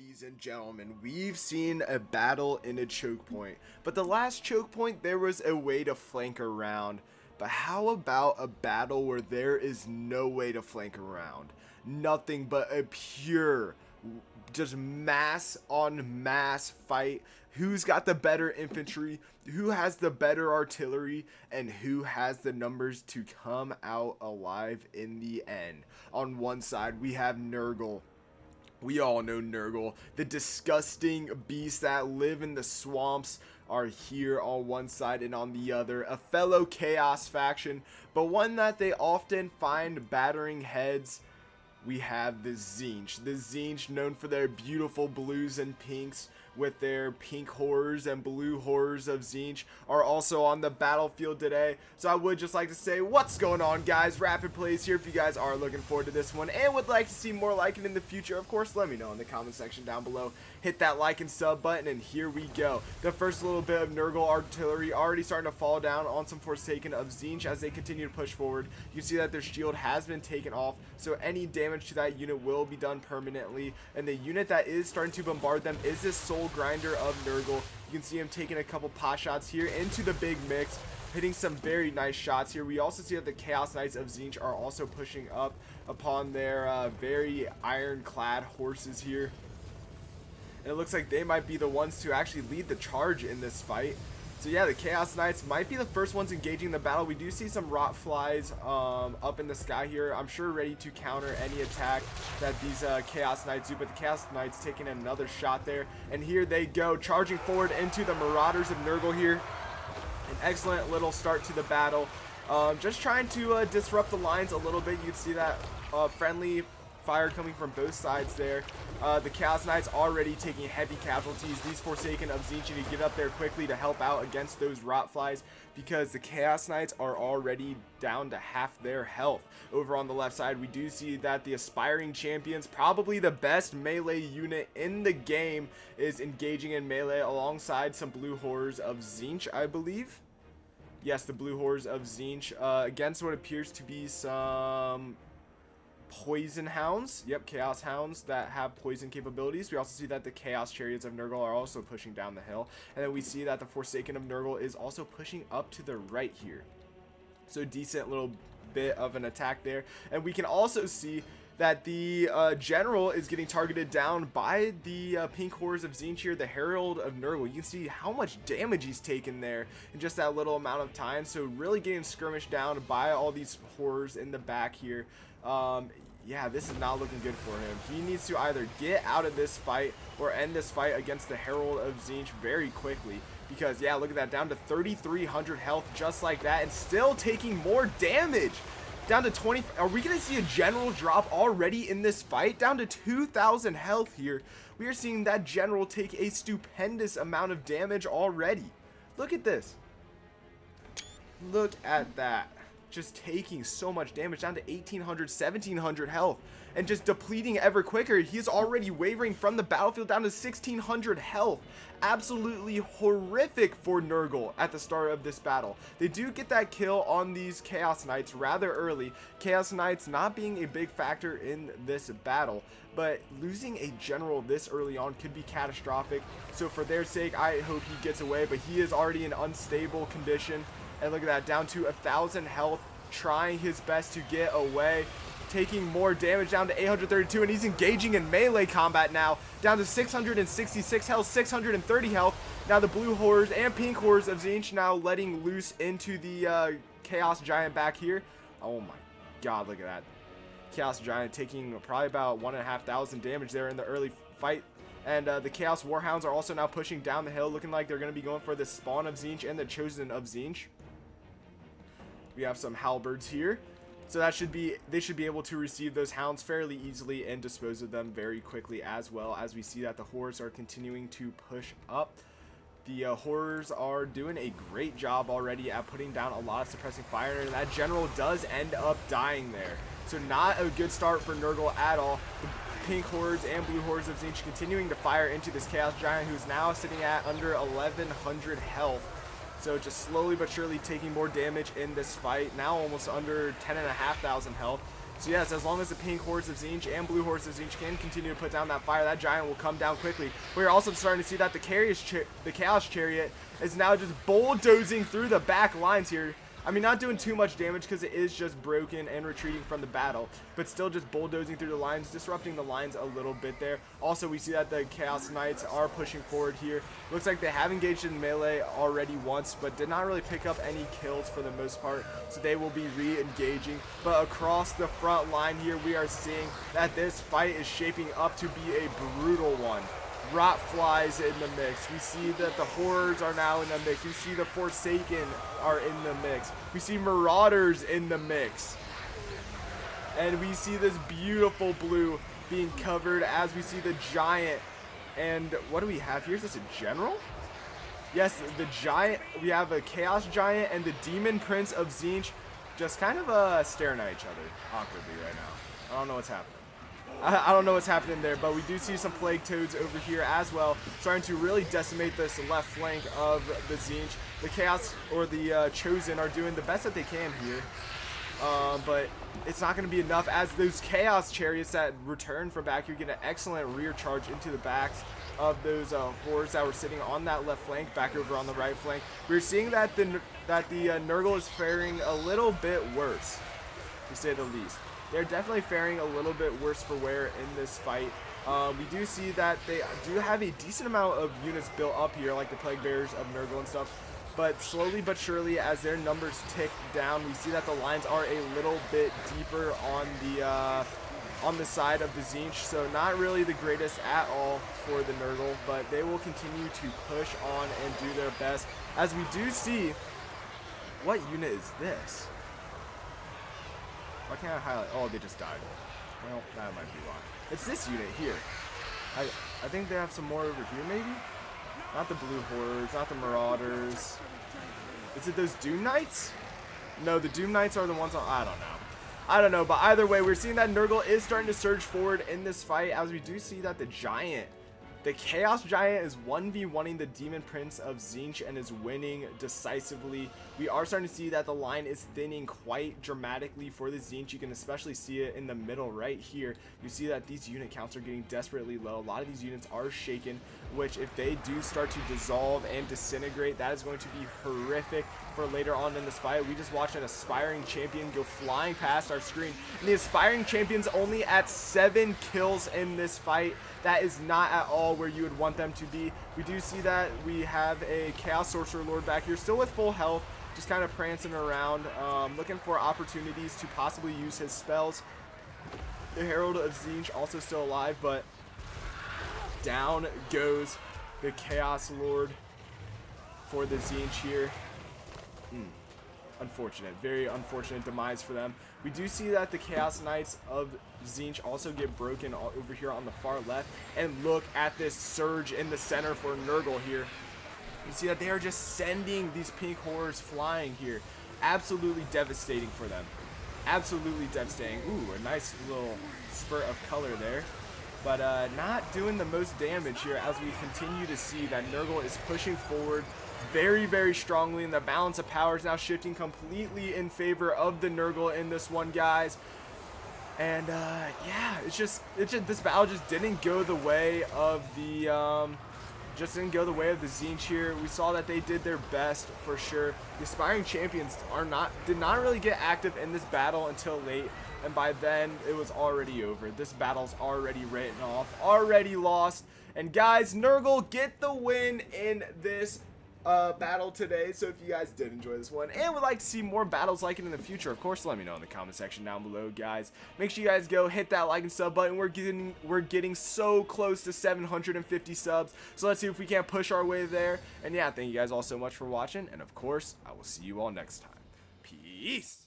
Ladies and gentlemen, we've seen a battle in a choke point, but the last choke point there was a way to flank around. But how about a battle where there is no way to flank around? Nothing but a pure, just mass on mass fight. Who's got the better infantry, who has the better artillery, and who has the numbers to come out alive in the end. On one side we have Nurgle. We all know Nurgle, the disgusting beasts that live in the swamps are here on one side, and on the other, a fellow Chaos faction, but one that they often find battering heads. We have the Tzeentch, known for their beautiful blues and pinks, with their pink horrors and blue horrors of Tzeentch, are also on the battlefield today. So I would just like to say, what's going on, guys? Rapid Plays here. If you guys are looking forward to this one and would like to see more like it in the future, of course, let me know in the comment section down below. Hit that like and sub button, and here we go. The first little bit of Nurgle artillery already starting to fall down on some Forsaken of Tzeentch as they continue to push forward. You see that their shield has been taken off, so any damage to that unit will be done permanently, and the unit that is starting to bombard them is this Soul Grinder of Nurgle. You can see him taking a couple pot shots here into the big mix, hitting some very nice shots here. We also see that the Chaos Knights of Tzeentch are also pushing up upon their very ironclad horses here, and it looks like they might be the ones to actually lead the charge in this fight. So yeah, the Chaos Knights might be the first ones engaging the battle. We do see some rot flies up in the sky here. I'm sure ready to counter any attack that these Chaos Knights do, but the Chaos Knights taking another shot there. And here they go, charging forward into the Marauders of Nurgle here. An excellent little start to the battle. Just trying to disrupt the lines a little bit. You can see that friendly fire coming from both sides there. The Chaos Knights already taking heavy casualties. These Forsaken of Tzeentch need to get up there quickly to help out against those rot flies, because the Chaos Knights are already down to half their health. Over on the left side, we do see that the Aspiring Champions, probably the best melee unit in the game, is engaging in melee alongside some Blue Horrors of Tzeentch, I believe. Yes, the Blue Horrors of Tzeentch against what appears to be some Poison Hounds. Yep, Chaos Hounds that have poison capabilities. We also see that the Chaos Chariots of Nurgle are also pushing down the hill, and then we see that the Forsaken of Nurgle is also pushing up to the right here. So decent little bit of an attack there, and we can also see that the general is getting targeted down by the pink horrors of Tzeentch here, the Herald of Nurgle. You can see how much damage he's taken there in just that little amount of time. So really getting skirmished down by all these horrors in the back here. Yeah, this is not looking good for him. He needs to either get out of this fight or end this fight against the Herald of Tzeentch very quickly, because yeah, look at that, down to 3,300 health just like that, and still taking more damage. Down to 20. Are we going to see a general drop already in this fight? Down to 2,000 health here. We are seeing that general take a stupendous amount of damage already. Look at this. Look at that. Just taking so much damage, down to 1,800, 1,700 health, and just depleting ever quicker. He is already wavering from the battlefield down to 1,600 health. Absolutely horrific for Nurgle at the start of this battle. They do get that kill on these Chaos Knights rather early. Chaos Knights not being a big factor in this battle, but losing a general this early on could be catastrophic. So for their sake, I hope he gets away, but he is already in unstable condition. And look at that, down to 1,000 health, trying his best to get away, taking more damage, down to 832, and he's engaging in melee combat now, down to 666 health, 630 health. Now the Blue Horrors and Pink Horrors of Tzeentch now letting loose into the Chaos Giant back here. Oh my god, look at that. Chaos Giant taking probably about 1,500 damage there in the early fight. And the Chaos Warhounds are also now pushing down the hill, looking like they're going to be going for the Spawn of Tzeentch and the Chosen of Tzeentch. We have some halberds here, so they should be able to receive those hounds fairly easily and dispose of them very quickly, as well as we see that the horrors are continuing to push up. The horrors are doing a great job already at putting down a lot of suppressing fire, and that general does end up dying there. So not a good start for Nurgle at all. The Pink Horrors and Blue Horrors of Tzeentch continuing to fire into this Chaos Giant, who's now sitting at under 1,100 health. So just slowly but surely taking more damage in this fight. Now almost under 10,500 health. So yes, as long as the pink hordes of Tzeentch and blue hordes of Tzeentch can continue to put down that fire, that giant will come down quickly. We're also starting to see that the Chaos Chariot is now just bulldozing through the back lines here. I mean, not doing too much damage because it is just broken and retreating from the battle, but still just bulldozing through the lines, disrupting the lines a little bit there. Also, we see that the Chaos Knights are pushing forward here. Looks like they have engaged in melee already once, but did not really pick up any kills for the most part, so they will be re-engaging. But across the front line here, we are seeing that this fight is shaping up to be a brutal one. Rot flies in the mix. We see that the horrors are now in the mix. We see the Forsaken are in the mix. We see Marauders in the mix. And we see this beautiful blue being covered as we see the giant. And what do we have here? Is this a general? Yes, the giant. We have a Chaos Giant and the Demon Prince of Tzeentch just kind of staring at each other awkwardly right now. I don't know what's happening. I don't know what's happening there, but we do see some Plague Toads over here as well, starting to really decimate this left flank of the Tzeentch. The Chaos, or the Chosen, are doing the best that they can here, but it's not going to be enough as those Chaos Chariots that return from back here get an excellent rear charge into the backs of those hordes that were sitting on that left flank, back over on the right flank. We're seeing that the Nurgle is faring a little bit worse, to say the least. They're definitely faring a little bit worse for wear in this fight. We do see that they do have a decent amount of units built up here, like the Plague Bearers of Nurgle and stuff. But slowly but surely, as their numbers tick down, we see that the lines are a little bit deeper on the side of the Tzeentch. So not really the greatest at all for the Nurgle, but they will continue to push on and do their best. As we do see, what unit is this? Why can't I highlight? Oh, they just died. Well, that might be why. It's this unit here. I think they have some more over here, maybe? Not the Blue Hordes, not the Marauders. Is it those Doom Knights? No, the Doom Knights are the ones on... I don't know, but either way, we're seeing that Nurgle is starting to surge forward in this fight, as we do see that the Giant... The Chaos Giant is 1v1ing the Demon Prince of Tzeentch and is winning decisively. We are starting to see that the line is thinning quite dramatically for the Tzeentch. You can especially see it in the middle right here. You see that these unit counts are getting desperately low. A lot of these units are shaken, which if they do start to dissolve and disintegrate, that is going to be horrific for later on in this fight. We just watched an Aspiring Champion go flying past our screen, and the Aspiring Champion's only at 7 kills in this fight. That is not at all where you would want them to be. We do see that we have a Chaos Sorcerer Lord back here, still with full health, just kind of prancing around, looking for opportunities to possibly use his spells. The Herald of Tzeentch also still alive, but down goes the Chaos Lord for the Tzeentch here. Unfortunate, very unfortunate demise for them. We do see that the Chaos Knights of Tzeentch also get broken over here on the far left, and look at this surge in the center for Nurgle here. You see that they are just sending these pink horrors flying here. Absolutely devastating for them. Absolutely devastating. Ooh, a nice little spurt of color there. But not doing the most damage here, as we continue to see that Nurgle is pushing forward very, very strongly, and the balance of power is now shifting completely in favor of the Nurgle in this one, guys. And yeah, it's just this battle just didn't go the way of the Tzeentch here. We saw that they did their best for sure. The Aspiring Champions did not really get active in this battle until late, and by then it was already over. This battle's already written off, already lost. And guys, Nurgle get the win in this battle today. So if you guys did enjoy this one and would like to see more battles like it in the future, of course, let me know in the comment section down below, guys. Make sure you guys go hit that like and sub button. We're getting so close to 750 subs, so let's see if we can't push our way there. And yeah, thank you guys all so much for watching, and of course I will see you all next time. Peace.